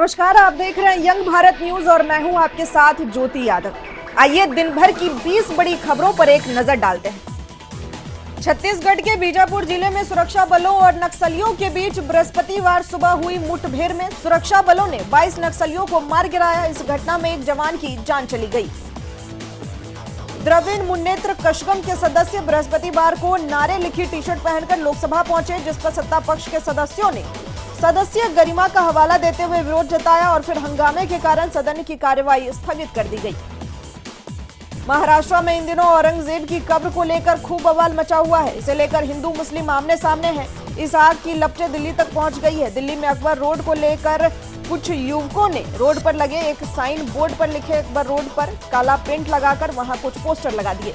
नमस्कार, आप देख रहे हैं यंग भारत न्यूज और मैं हूं आपके साथ ज्योति यादव। आइए दिन भर की 20 बड़ी खबरों पर एक नजर डालते हैं। छत्तीसगढ़ के बीजापुर जिले में सुरक्षा बलों और नक्सलियों के बीच बृहस्पतिवार सुबह हुई मुठभेड़ में सुरक्षा बलों ने 22 नक्सलियों को मार गिराया। इस घटना में एक जवान की जान चली गई। द्रविड़ मुन्नेत्र कशगम के सदस्य बृहस्पतिवार को नारे लिखी टी शर्ट पहनकर लोकसभा पहुंचे, जिस पर सत्ता पक्ष के सदस्यों ने सदस्य गरिमा का हवाला देते हुए विरोध जताया और फिर हंगामे के कारण सदन की कार्यवाही स्थगित कर दी गई। महाराष्ट्र में इन दिनों औरंगजेब की कब्र को लेकर खूब बवाल मचा हुआ है। इसे लेकर हिंदू मुस्लिम आमने सामने हैं। इस आग की लपटें दिल्ली तक पहुंच गई है। दिल्ली में अकबर रोड को लेकर कुछ युवकों ने रोड पर लगे एक साइन बोर्ड पर लिखे अकबर रोड पर काला पेंट लगाकर वहां कुछ पोस्टर लगा दिए।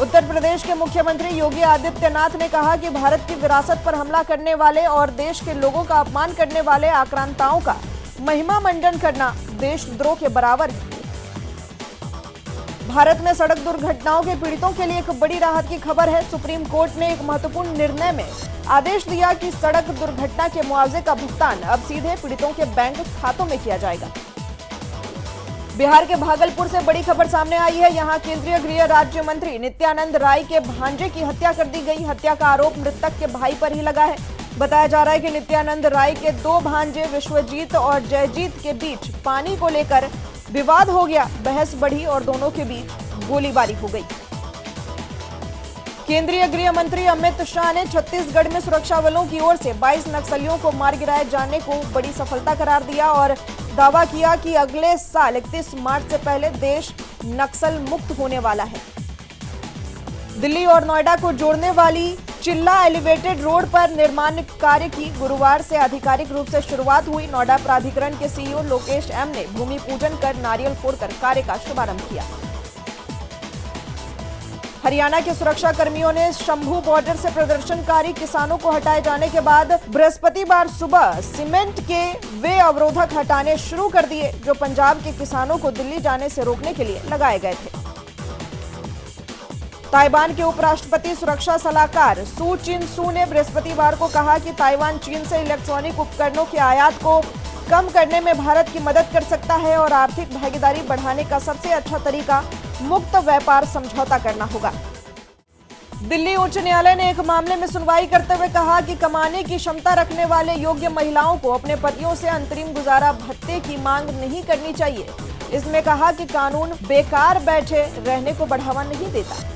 उत्तर प्रदेश के मुख्यमंत्री योगी आदित्यनाथ ने कहा कि भारत की विरासत पर हमला करने वाले और देश के लोगों का अपमान करने वाले आक्रांताओं का महिमा मंडन करना देशद्रोह के बराबर है। भारत में सड़क दुर्घटनाओं के पीड़ितों के लिए एक बड़ी राहत की खबर है। सुप्रीम कोर्ट ने एक महत्वपूर्ण निर्णय में आदेश दिया कि सड़क दुर्घटना के मुआवजे का भुगतान अब सीधे पीड़ितों के बैंक खातों में किया जाएगा। बिहार के भागलपुर से बड़ी खबर सामने आई है। यहां केंद्रीय गृह राज्य मंत्री नित्यानंद राय के भांजे की हत्या कर दी गई। हत्या का आरोप मृतक के भाई पर ही लगा है। बताया जा रहा है कि नित्यानंद राय के दो भांजे विश्वजीत और जयजीत के बीच पानी को लेकर विवाद हो गया। बहस बढ़ी और दोनों के बीच गोलीबारी हो गई। केंद्रीय गृह मंत्री अमित शाह ने छत्तीसगढ़ में सुरक्षा बलों की ओर से 22 नक्सलियों को मार गिराए जाने को बड़ी सफलता करार दिया और दावा किया कि अगले साल 31 मार्च से पहले देश नक्सल मुक्त होने वाला है। दिल्ली और नोएडा को जोड़ने वाली चिल्ला एलिवेटेड रोड पर निर्माण कार्य की गुरुवार से आधिकारिक रूप से शुरुआत हुई। नोएडा प्राधिकरण के सीईओ लोकेश एम ने भूमि पूजन कर नारियल फोड़कर कार्य का शुभारंभ किया। हरियाणा के सुरक्षा कर्मियों ने शंभू बॉर्डर से प्रदर्शनकारी किसानों को हटाए जाने के बाद बृहस्पतिवार सुबह सीमेंट के वे अवरोधक हटाने शुरू कर दिए, जो पंजाब के किसानों को दिल्ली जाने से रोकने के लिए लगाए गए थे। ताइवान के उपराष्ट्रपति सुरक्षा सलाहकार सू चिन-सू ने बृहस्पतिवार को कहा कि ताइवान चीन से इलेक्ट्रॉनिक उपकरणों के आयात को कम करने में भारत की मदद कर सकता है और आर्थिक भागीदारी बढ़ाने का सबसे अच्छा तरीका मुक्त व्यापार समझौता करना होगा। दिल्ली उच्च न्यायालय ने एक मामले में सुनवाई करते हुए कहा कि कमाने की क्षमता रखने वाले योग्य महिलाओं को अपने पतियों से अंतरिम गुजारा भत्ते की मांग नहीं करनी चाहिए। इसमें कहा कि कानून बेकार बैठे रहने को बढ़ावा नहीं देता।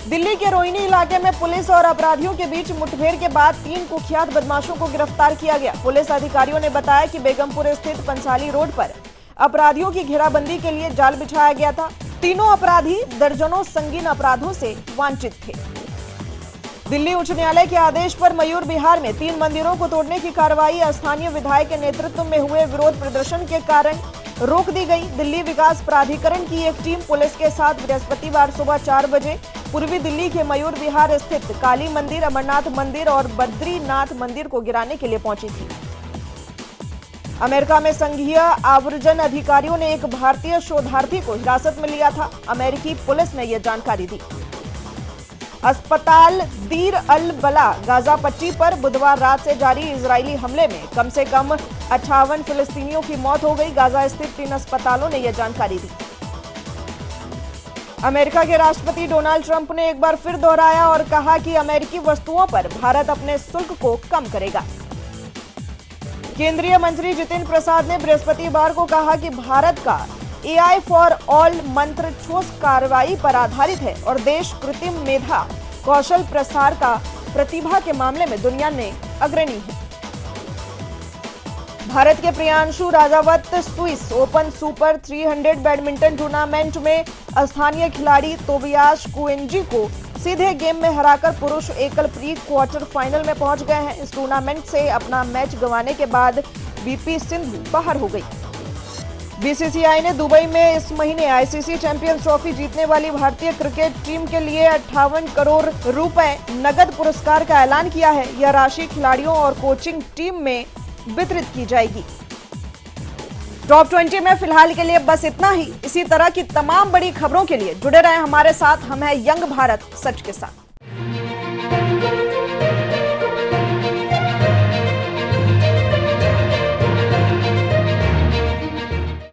दिल्ली के रोहिणी इलाके में पुलिस और अपराधियों के बीच मुठभेड़ के बाद 3 कुख्यात बदमाशों को गिरफ्तार किया गया। पुलिस अधिकारियों ने बताया कि बेगमपुर स्थित पंसाली रोड पर अपराधियों की घेराबंदी के लिए जाल बिछाया गया था। तीनों अपराधी दर्जनों संगीन अपराधों से वांछित थे। दिल्ली उच्च न्यायालय के आदेश पर मयूर विहार में 3 मंदिरों को तोड़ने की कार्रवाई स्थानीय विधायक के नेतृत्व में हुए विरोध प्रदर्शन के कारण रोक दी गई। दिल्ली विकास प्राधिकरण की एक टीम पुलिस के साथ बृहस्पतिवार सुबह 4 बजे पूर्वी दिल्ली के मयूर विहार स्थित काली मंदिर, अमरनाथ मंदिर और बद्रीनाथ मंदिर को गिराने के लिए पहुंची थी। अमेरिका में संघीय आव्रजन अधिकारियों ने एक भारतीय शोधार्थी को हिरासत में लिया था। अमेरिकी पुलिस ने यह जानकारी दी। अस्पताल दीर अल बला गाजा पट्टी पर बुधवार रात से जारी इजरायली हमले में कम से कम 58 फिलिस्तीनियों की मौत हो गई। गाजा स्थित 3 अस्पतालों ने यह जानकारी दी। अमेरिका के राष्ट्रपति डोनाल्ड ट्रंप ने एक बार फिर दोहराया और कहा कि अमेरिकी वस्तुओं पर भारत अपने शुल्क को कम करेगा। केंद्रीय मंत्री जितेंद्र प्रसाद ने बृहस्पतिवार को कहा कि भारत का AI फॉर ऑल मंत्र ठोस कार्रवाई पर आधारित है और देश कृत्रिम मेधा कौशल प्रसार का प्रतिभा के मामले में दुनिया में अग्रणी है। भारत के Priyanshu Rajawat Swiss open super 300 badminton tournament में स्थानीय खिलाड़ी तोबियास कुएंजी को सीधे गेम में हराकर पुरुष एकल प्री क्वार्टर फाइनल में पहुंच गए हैं। इस टूर्नामेंट से अपना मैच गंवाने के बाद BP सिंधु बाहर हो गई। BCCI ने दुबई में इस महीने ICC चैंपियंस ट्रॉफी जीतने वाली भारतीय क्रिकेट टीम के लिए 58 करोड़ रुपए नगद पुरस्कार का ऐलान किया है। यह राशि खिलाड़ियों और कोचिंग टीम में वितरित की जाएगी। टॉप 20 में फिलहाल के लिए बस इतना ही। इसी तरह की तमाम बड़ी खबरों के लिए जुड़े रहें हमारे साथ। हम हैं यंग भारत सच के साथ।